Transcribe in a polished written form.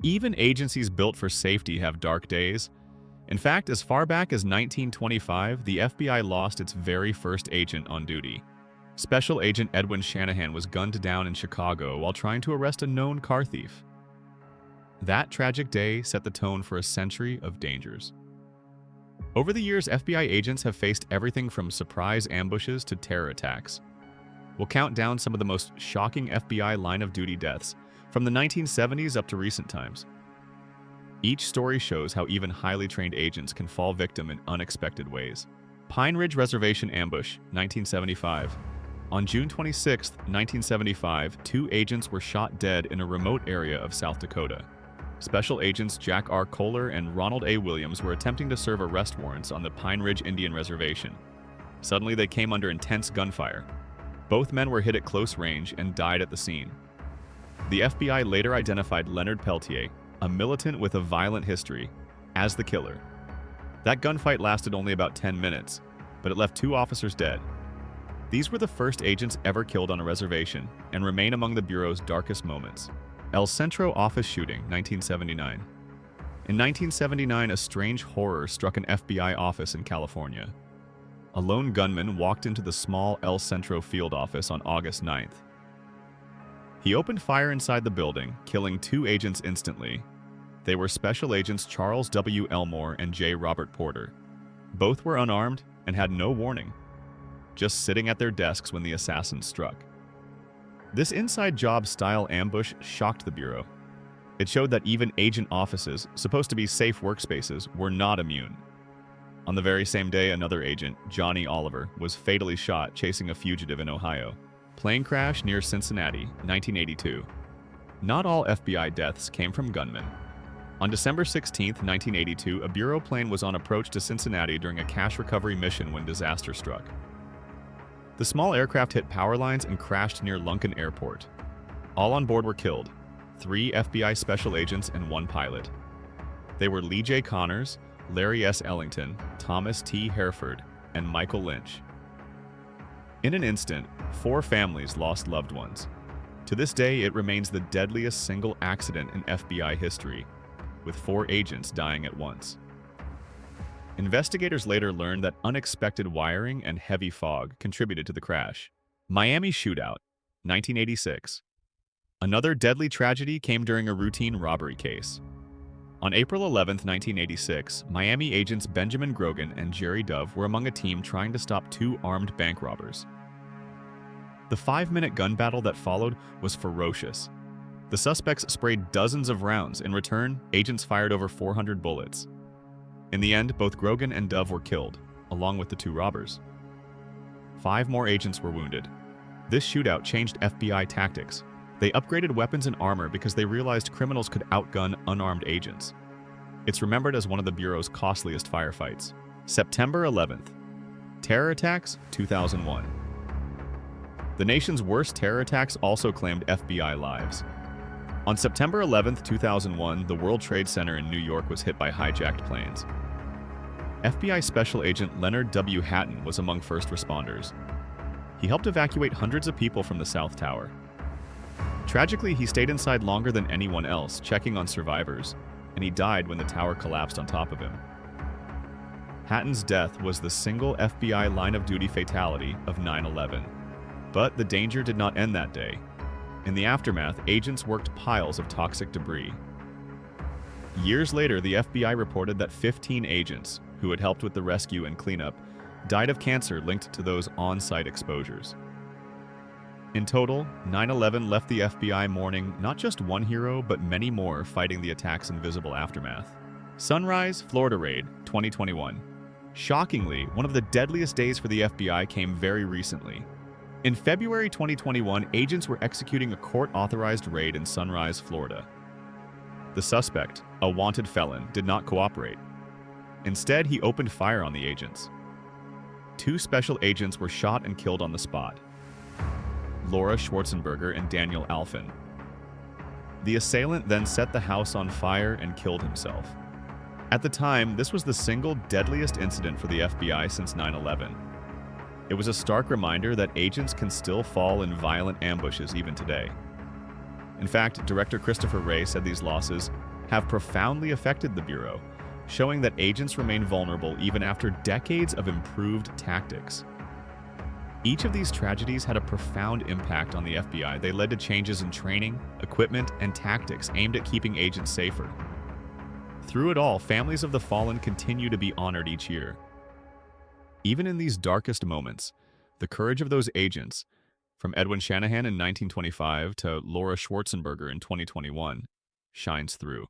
Even agencies built for safety have dark days. In fact, as far back as 1925, the FBI lost its very first agent on duty. Special Agent Edwin Shanahan was gunned down in Chicago while trying to arrest a known car thief. That tragic day set the tone for a century of dangers. Over the years, FBI agents have faced everything from surprise ambushes to terror attacks. We'll count down some of the most shocking FBI line-of-duty deaths from the 1970s up to recent times. Each story shows how even highly trained agents can fall victim in unexpected ways. Pine Ridge Reservation ambush, 1975. On June 26, 1975, 2 agents were shot dead in a remote area of South Dakota. Special agents Jack R. Kohler and Ronald A. Williams were attempting to serve arrest warrants on the Pine Ridge Indian Reservation. Suddenly, they came under intense gunfire. Both men were hit at close range and died at the scene. The FBI later identified Leonard Peltier, a militant with a violent history, as the killer. That gunfight lasted only about 10 minutes, but it left 2 officers dead. These were the first agents ever killed on a reservation and remain among the Bureau's darkest moments. El Centro office shooting, 1979. In 1979, a strange horror struck an FBI office in California. A lone gunman walked into the small El Centro field office on August 9th. He opened fire inside the building, killing 2 agents instantly. They were Special Agents Charles W. Elmore and J. Robert Porter. Both were unarmed and had no warning, just sitting at their desks when the assassin struck. This inside job-style ambush shocked the Bureau. It showed that even agent offices, supposed to be safe workspaces, were not immune. On the very same day, another agent, Johnny Oliver, was fatally shot chasing a fugitive in Ohio. Plane crash near Cincinnati, 1982. Not all FBI deaths came from gunmen. On December 16, 1982, a Bureau plane was on approach to Cincinnati during a cash recovery mission when disaster struck. The small aircraft hit power lines and crashed near Lunken Airport. All on board were killed, 3 FBI special agents and 1 pilot. They were Lee J. Connors, Larry S. Ellington, Thomas T. Hereford, and Michael Lynch. In an instant, 4 families lost loved ones. To this day, it remains the deadliest single accident in FBI history, with 4 agents dying at once. Investigators later learned that unexpected wiring and heavy fog contributed to the crash. Miami Shootout, 1986. Another deadly tragedy came during a routine robbery case. On April 11, 1986, Miami agents Benjamin Grogan and Jerry Dove were among a team trying to stop 2 armed bank robbers. The 5-minute gun battle that followed was ferocious. The suspects sprayed dozens of rounds. In return, agents fired over 400 bullets. In the end, both Grogan and Dove were killed, along with the 2 robbers. 5 more agents were wounded. This shootout changed FBI tactics. They upgraded weapons and armor because they realized criminals could outgun unarmed agents. It's remembered as one of the Bureau's costliest firefights. September 11th. Terror attacks, 2001. The nation's worst terror attacks also claimed FBI lives. On September 11, 2001, the World Trade Center in New York was hit by hijacked planes. FBI Special Agent Leonard W. Hatton was among first responders. He helped evacuate hundreds of people from the South Tower. Tragically, he stayed inside longer than anyone else, checking on survivors, and he died when the tower collapsed on top of him. Hatton's death was the single FBI line-of-duty fatality of 9/11. But the danger did not end that day. In the aftermath, agents worked piles of toxic debris. Years later, the FBI reported that 15 agents, who had helped with the rescue and cleanup, died of cancer linked to those on-site exposures. In total, 9/11 left the FBI mourning not just one hero, but many more fighting the attack's invisible aftermath. Sunrise, Florida Raid, 2021. Shockingly, one of the deadliest days for the FBI came very recently. In February 2021, agents were executing a court-authorized raid in Sunrise, Florida. The suspect, a wanted felon, did not cooperate. Instead, he opened fire on the agents. 2 special agents were shot and killed on the spot: Laura Schwarzenberger and Daniel Alfin. The assailant then set the house on fire and killed himself. At the time, this was the single deadliest incident for the FBI since 9/11. It was a stark reminder that agents can still fall in violent ambushes even today. In fact, director Christopher Wray said these losses have profoundly affected the Bureau, showing that agents remain vulnerable even after decades of improved tactics. Each of these tragedies had a profound impact on the FBI. They led to changes in training, equipment, and tactics aimed at keeping agents safer. Through it all, families of the fallen continue to be honored each year. Even in these darkest moments, the courage of those agents, from Edwin Shanahan in 1925 to Laura Schwarzenberger in 2021, shines through.